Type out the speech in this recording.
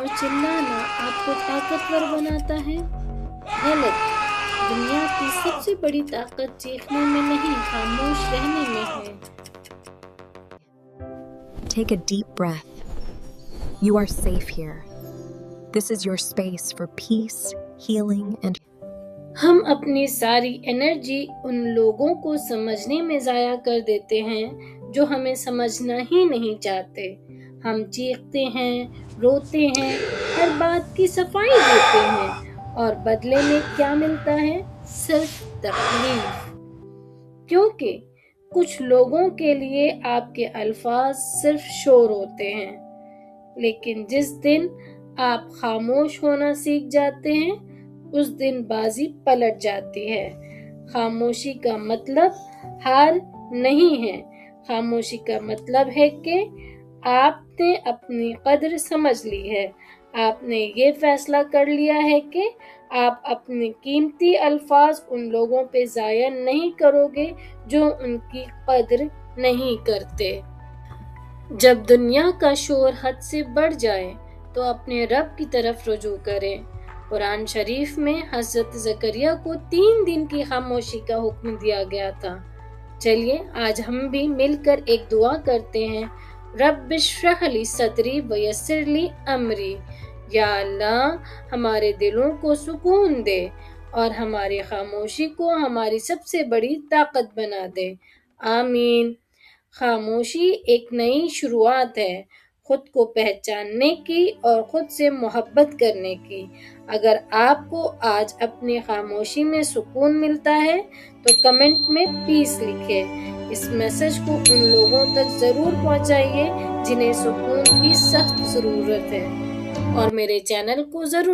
اور चिल्लाना आपको ताकतवर बनाता है? गलत। दुनिया की सबसे बड़ी ताकत चीखने में नहीं, खामोश रहने में है। Take a deep breath. You are safe here. This is your space for peace, healing, and हम अपनी सारी एनर्जी उन लोगों को समझने में ज़ाया कर देते हैं जो हमें समझना ही नहीं चाहते। हम चीखते हैं, रोते हैं, हर बात की सफाई देते हैं और बदले में क्या मिलता है? सिर्फ तकलीफ। क्योंकि कुछ लोगों के लिए आपके अल्फाज सिर्फ शोर होते हैं, लेकिन जिस दिन आप खामोश होना सीख जाते हैं उस दिन बाजी पलट जाती है। खामोशी का मतलब हार नहीं है। खामोशी का मतलब है कि आपने अपनी कद्र समझ ली है। आपने ये फैसला कर लिया है कि आप अपने कीमती अल्फाज उन लोगों पे ज़ाया नहीं करोगे जो उनकी कद्र नहीं करते। जब दुनिया का शोर हद से बढ़ जाए तो अपने रब की तरफ रुजू करें। कुरान शरीफ में हज़रत ज़करिया को 3 दिन की खामोशी का हुक्म दिया गया था। चलिए आज हम भी मिलकर एक दुआ करते हैं। रब्ब इश्रह ली सदरी व यस्सिर ली अमरी। या अल्लाह हमारे दिलों को सुकून दे और हमारी खामोशी को हमारी सबसे बड़ी ताकत बना दे। आमीन। खामोशी एक नई शुरुआत है, खुद को पहचानने की और खुद से मोहब्बत करने की। अगर आपको आज अपनी खामोशी में सुकून मिलता है तो कमेंट में पीस लिखें। इस मैसेज को उन लोगों तक ज़रूर पहुंचाइए जिन्हें सुकून की सख्त ज़रूरत है और मेरे चैनल को ज़रूर